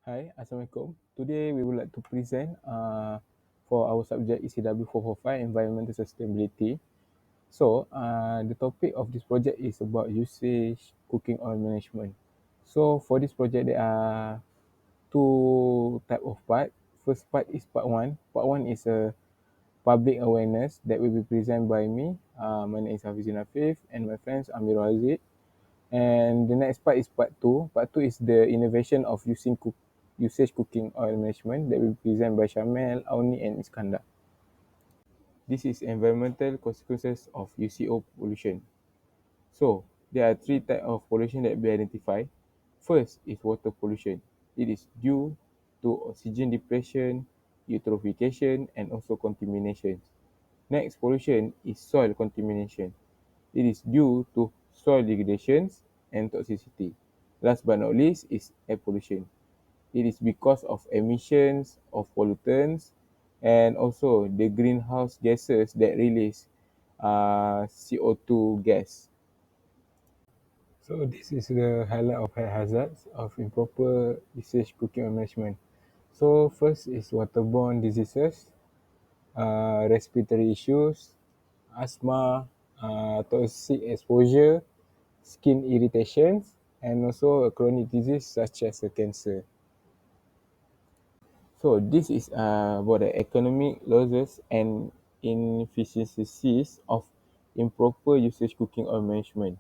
Hi, Assalamualaikum. Today we would like to present for our subject ECW 445 Environmental Sustainability. The topic of this project is about usage cooking oil management. So, for this project, there are two type of part. First part is part one. Part one is a public awareness that will be presented by me. My name is Hafizin Afif and my friends Amir Aziz. And the next part is part two. Part two is the innovation of usage cooking oil management that will be presented by Shamel, Auni, and Iskandar. This is environmental consequences of UCO pollution. So there are three types of pollution that we identify. First is water pollution. It is due to oxygen depletion, eutrophication, and also contamination. Next pollution is soil contamination. It is due to soil degradations and toxicity. Last but not least is air pollution. It is because of emissions of pollutants and also the greenhouse gases that release CO2 gas. So this is the highlight of hazards of improper usage cooking and management. So first is waterborne diseases, respiratory issues, asthma, toxic exposure, skin irritations, and also a chronic disease such as a cancer. So this is about the economic losses and inefficiencies of improper usage cooking oil management.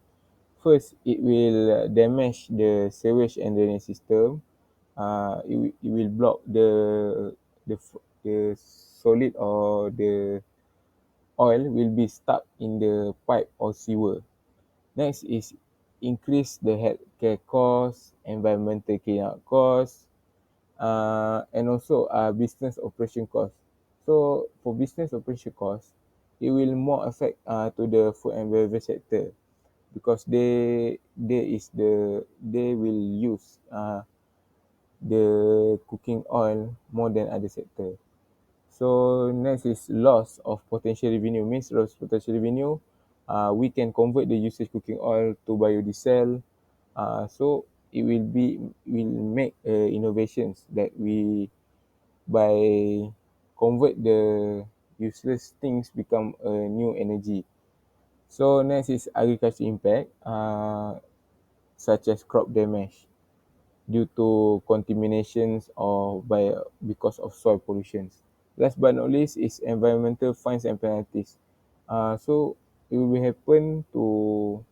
First, it will damage the sewage and drainage system. It will block the the solid or the oil will be stuck in the pipe or sewer. Next is increase the healthcare costs, environmental cleanup costs, and also business operation costs. So for business operation costs, it will more affect to the food and beverage sector because they will use the cooking oil more than other sector. So next is loss of potential revenue. Means loss potential revenue. We can convert the usage cooking oil to biodiesel. So it will make innovations that we by convert the useless things become a new energy. So next is agriculture impact, such as crop damage due to contaminations or because of soil pollutions. Last but not least is environmental fines and penalties. So it will happen to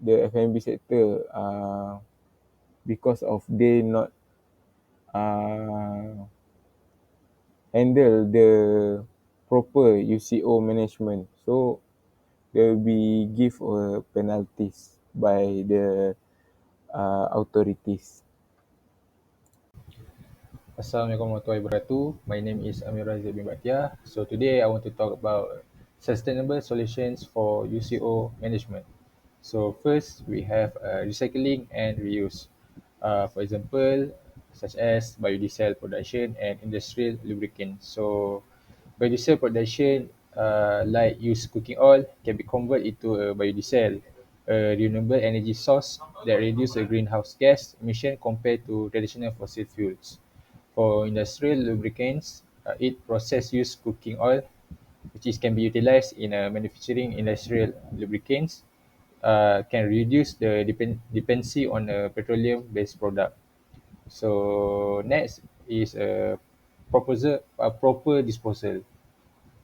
the F&B sector because of they not uh, handle the proper UCO management. So there will be give penalties by the authorities. Assalamualaikum warahmatullahi wabarakatuh. My name is Amir Razak bin Batia. So today I want to talk about sustainable solutions for UCO management. So first we have recycling and reuse. For example, such as biodiesel production and industrial lubricant. So biodiesel production, like used cooking oil, can be converted into a biodiesel, a renewable energy source that reduces the greenhouse gas emission compared to traditional fossil fuels. For industrial lubricants, it process used cooking oil, which can be utilized in manufacturing industrial lubricants, can reduce the dependency on a petroleum-based product. So next is a proper disposal,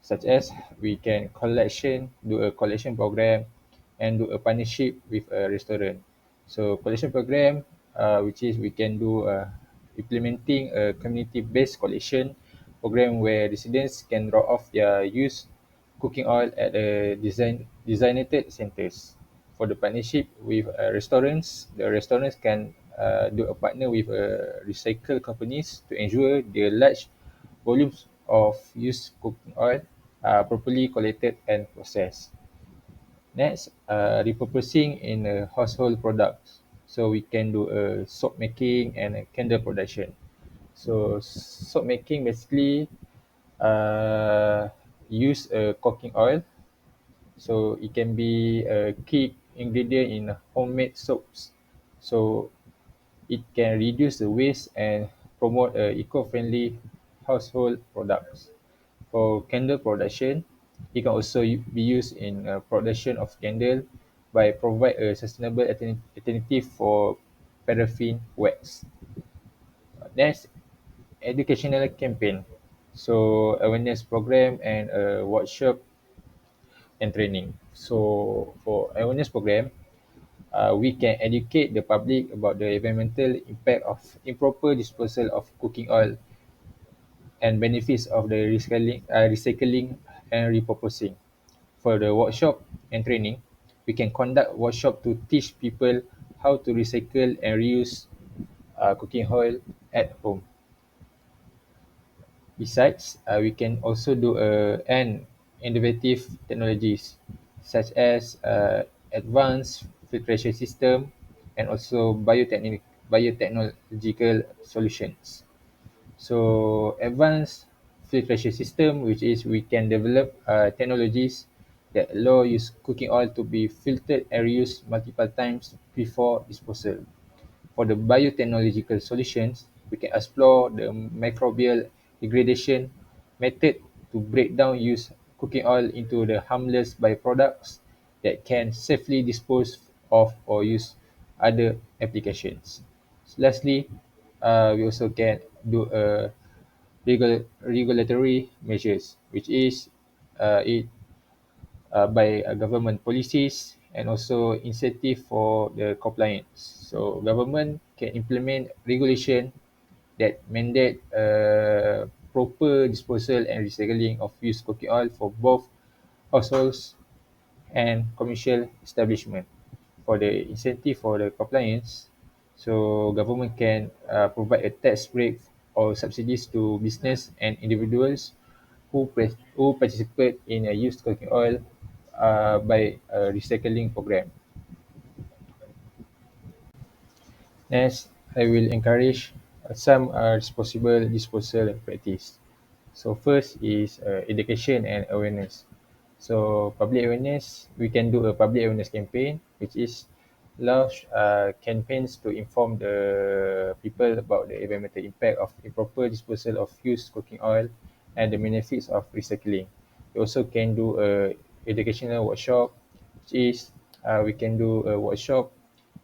such as we can do a collection program and do a partnership with a restaurant. So collection program, which is we can do implementing a community-based collection program where residents can drop off their used cooking oil at designated centers. For the partnership with restaurants, the restaurants can do a partner with recycle companies to ensure the large volumes of used cooking oil are properly collected and processed. Next, repurposing in household products. So we can do a soap making and a candle production. So soap making basically use cooking oil. So it can be a key ingredient in homemade soaps. So it can reduce the waste and promote eco-friendly household products. For candle production, it can also be used in production of candle by provide a sustainable alternative for paraffin wax. Next, educational campaign. So awareness program and workshop and training. So for awareness program, we can educate the public about the environmental impact of improper disposal of cooking oil and benefits of the recycling and repurposing. For the workshop and training, we can conduct workshop to teach people how to recycle and reuse cooking oil at home. Besides, we can also do and innovative technologies such as advanced filtration system and also biotechnological solutions. So advanced filtration system, which is we can develop technologies that allow use cooking oil to be filtered and reused multiple times before disposal. For the biotechnological solutions, we can explore the microbial degradation method to break down used cooking oil into the harmless byproducts that can safely dispose of or use other applications. Lastly, we also can do a regulatory measures, which is it by government policies and also incentive for the compliance. So government can implement regulation that mandate proper disposal and recycling of used cooking oil for both households and commercial establishment. For the incentive for the compliance, so government can provide a tax break or subsidies to business and individuals who participate in a used cooking oil by a recycling program. Next, I will encourage some responsible disposal practice. So first is education and awareness. So public awareness, we can do a public awareness campaign, which is launch campaigns to inform the people about the environmental impact of improper disposal of used cooking oil and the benefits of recycling. We also can do a educational workshop, which is we can do a workshop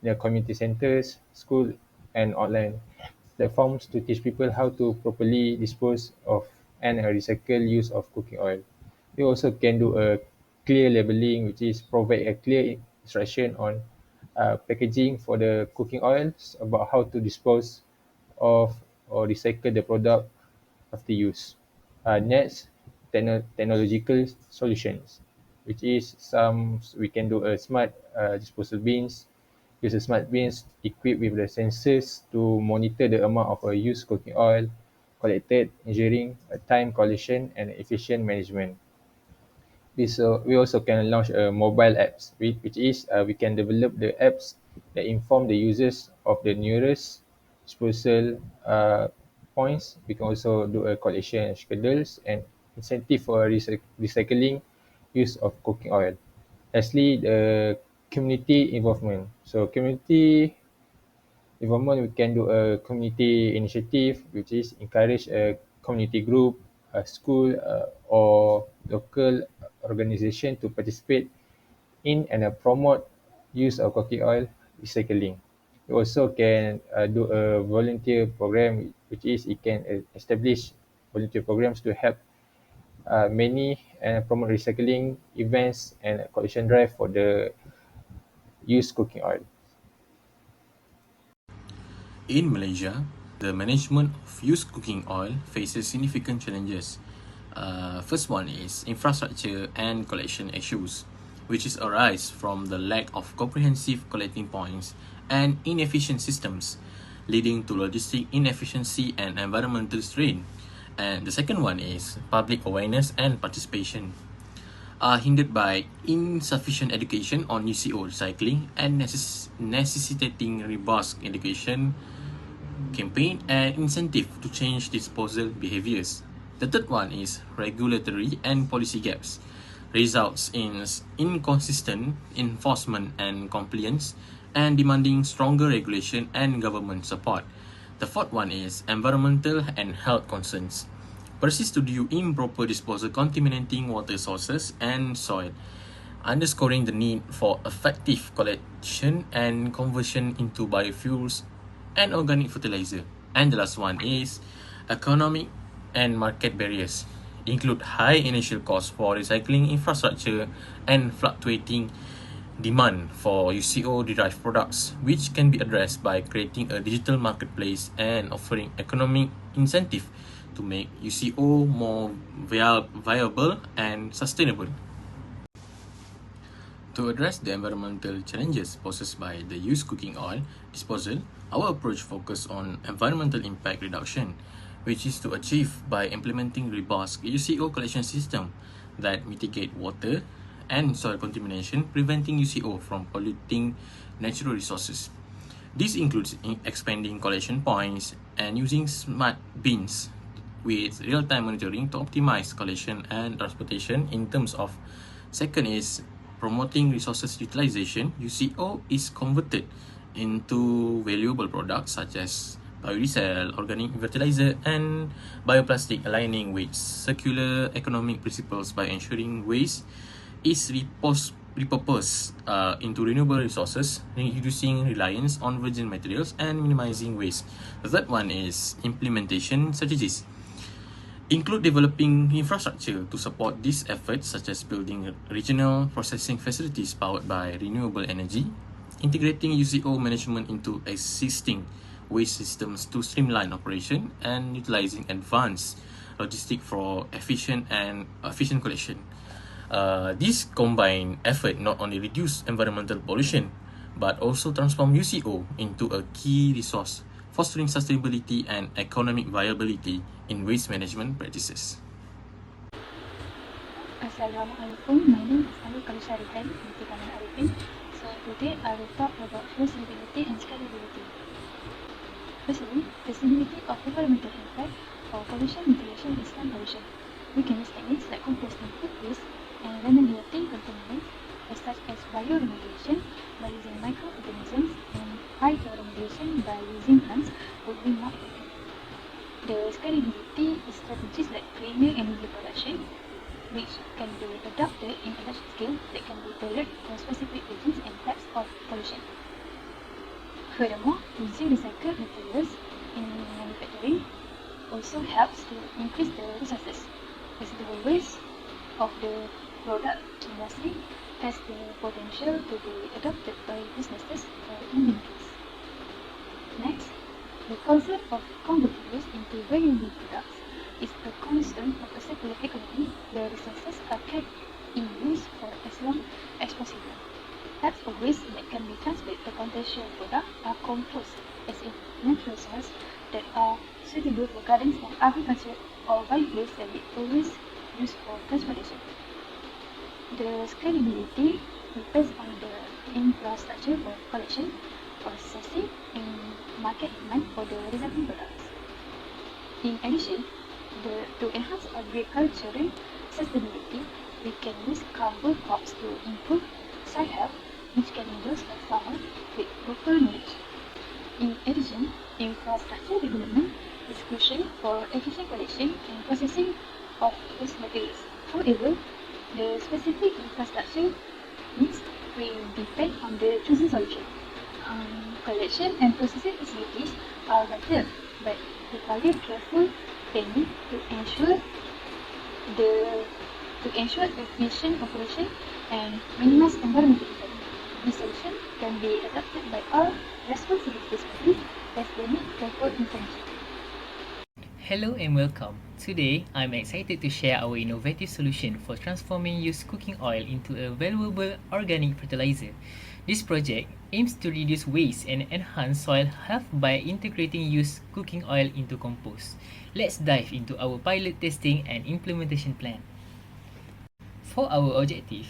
in the community centers, school, and online platforms to teach people how to properly dispose of and recycle use of cooking oil. We also can do a clear labeling, which is provide a clear instruction on packaging for the cooking oils about how to dispose of or recycle the product after use. Next, technological solutions, which is some we can do a smart disposal bins. Use a smart bins equipped with the sensors to monitor the amount of used cooking oil collected, ensuring time collection and efficient management. We also can launch a mobile apps, which is we can develop the apps that inform the users of the nearest disposal points. We can also do a collection schedules and incentive for recycling use of cooking oil. Lastly, the community involvement. So community involvement, we can do a community initiative, which is encourage a community group, a school, or local organization to participate in and promote use of cooking oil recycling. We also can do a volunteer program, which is it can establish volunteer programs to help many and promote recycling events and collection drive for the used cooking oil. In Malaysia, the management of used cooking oil faces significant challenges. First one is infrastructure and collection issues, which is arise from the lack of comprehensive collecting points and inefficient systems, leading to logistic inefficiency and environmental strain. And the second one is public awareness and participation, are hindered by insufficient education on UCO recycling and necessitating robust education campaign and incentive to change disposal behaviors. The third one is regulatory and policy gaps, results in inconsistent enforcement and compliance and demanding stronger regulation and government support. The fourth one is environmental and health concerns. Persist to do improper disposal contaminating water sources and soil, underscoring the need for effective collection and conversion into biofuels and organic fertilizer. And the last one is economic and market barriers, include high initial costs for recycling infrastructure and fluctuating demand for UCO derived products, which can be addressed by creating a digital marketplace and offering economic incentive to make UCO more viable and sustainable. To address the environmental challenges posed by the used cooking oil disposal, our approach focuses on environmental impact reduction, which is to achieve by implementing robust UCO collection system that mitigate water and soil contamination, preventing UCO from polluting natural resources. This includes expanding collection points and using smart bins with real-time monitoring to optimize collection and transportation. In terms of second is promoting resources utilization. UCO is converted into valuable products such as biodiesel, organic fertilizer, and bioplastic, aligning with circular economic principles by ensuring waste is repurposed into renewable resources, reducing reliance on virgin materials and minimizing waste. The third one is implementation strategies. Include developing infrastructure to support these efforts, such as building regional processing facilities powered by renewable energy, integrating UCO management into existing waste systems to streamline operation, and utilizing advanced logistics for efficient collection. This combined effort not only reduce environmental pollution, but also transform UCO into a key resource, fostering sustainability and economic viability in waste management practices. Assalamualaikum, my name is Ali Kalisarihan binti Kamal Arifin. So today I will talk about feasibility and scalability. Firstly, feasibility of environmental impact for pollution mitigation is non-pollution. We can use techniques like composting food waste and remediating contaminants, such as bioremediation by using microorganisms and hydroremediation by using plants would be more effective. The scalability is strategies like premier energy production, which can be adopted in a large scale that can be tailored for specific regions and types of pollution. Furthermore, using recycled materials in manufacturing also helps to increase the resources, as the waste of the product industry has the potential to be adopted by businesses for inventories. Next, the concept of converting waste into valuable products is a cornerstone of a circular economy where resources are kept in use for as long as possible. Types of waste that can be transferred to potential products are composed as in natural sources that are suitable for gardens and agriculture, or biofuels that we always use for transportation. The scalability depends on the infrastructure for collection, processing, and market demand for the resulting products. In addition, to enhance agricultural sustainability, we can use cover crops to improve soil health, which can be used by farmers with local knowledge. In addition, infrastructure development is crucial for efficient collection and processing of waste materials. However, the specific infrastructure needs will depend on the chosen solution. Collection and processing facilities are vital, but require careful planning to ensure efficient operation and minimize environmental impact. This solution can be adopted by all responsibility parties as they need careful intention. Hello and welcome. Today, I'm excited to share our innovative solution for transforming used cooking oil into a valuable organic fertilizer. This project aims to reduce waste and enhance soil health by integrating used cooking oil into compost. Let's dive into our pilot testing and implementation plan. For our objective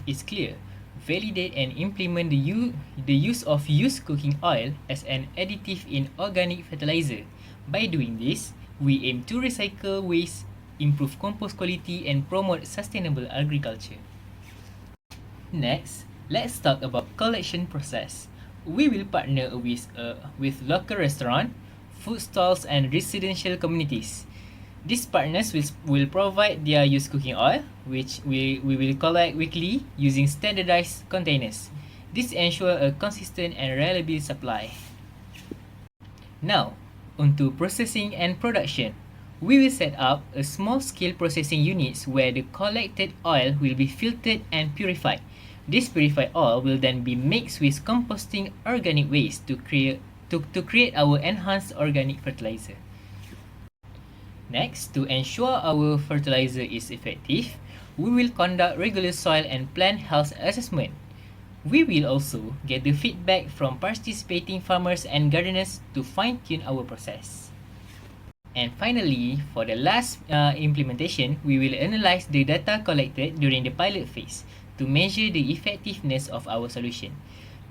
is clear. Validate and implement the use of used cooking oil as an additive in organic fertilizer. By doing this, we aim to recycle waste, improve compost quality, and promote sustainable agriculture. Next, let's talk about collection process. we will partner with local restaurant, food stalls, and residential communities. These partners will provide their used cooking oil, which we will collect weekly using standardized containers. This ensures a consistent and reliable supply. Now, onto processing and production. We will set up a small-scale processing units where the collected oil will be filtered and purified. This purified oil will then be mixed with composting organic waste to create our enhanced organic fertilizer. Next, to ensure our fertilizer is effective, we will conduct regular soil and plant health assessment. We will also get the feedback from participating farmers and gardeners to fine-tune our process. And finally, for the last implementation, we will analyze the data collected during the pilot phase to measure the effectiveness of our solution.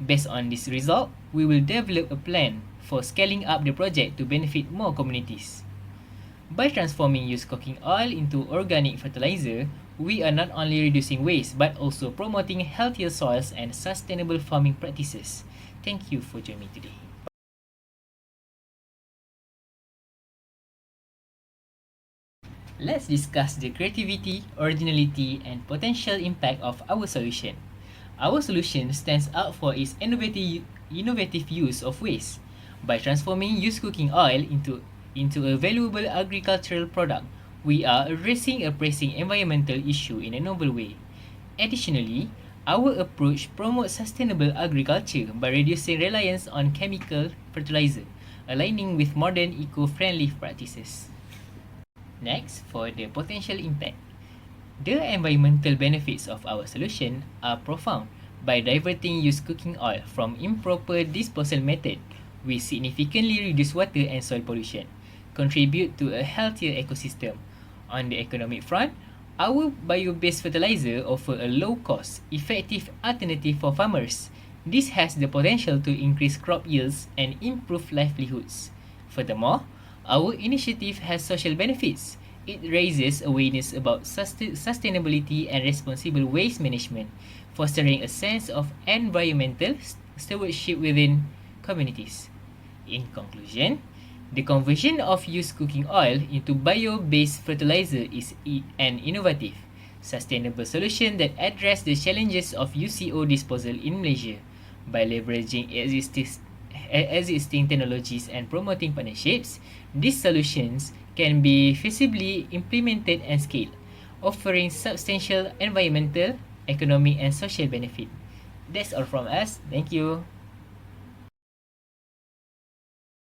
Based on this result, we will develop a plan for scaling up the project to benefit more communities. By transforming used cooking oil into organic fertilizer, we are not only reducing waste but also promoting healthier soils and sustainable farming practices. Thank you for joining me today. Let's discuss the creativity, originality, and potential impact of our solution. Our solution stands out for its innovative use of waste. By transforming used cooking oil into a valuable agricultural product, we are addressing a pressing environmental issue in a novel way. Additionally, our approach promotes sustainable agriculture by reducing reliance on chemical fertilizer, aligning with modern eco-friendly practices. Next, for the potential impact. The environmental benefits of our solution are profound. By diverting used cooking oil from improper disposal method, we significantly reduce water and soil pollution, contribute to a healthier ecosystem. On the economic front, our bio-based fertilizer offer a low-cost, effective alternative for farmers. This has the potential to increase crop yields and improve livelihoods. Furthermore, our initiative has social benefits. It raises awareness about sustainability and responsible waste management, fostering a sense of environmental stewardship within communities. In conclusion, the conversion of used cooking oil into bio-based fertilizer is an innovative, sustainable solution that addresses the challenges of UCO disposal in Malaysia. By leveraging existing technologies and promoting partnerships, these solutions can be feasibly implemented and scaled, offering substantial environmental, economic, and social benefit. That's all from us. Thank you.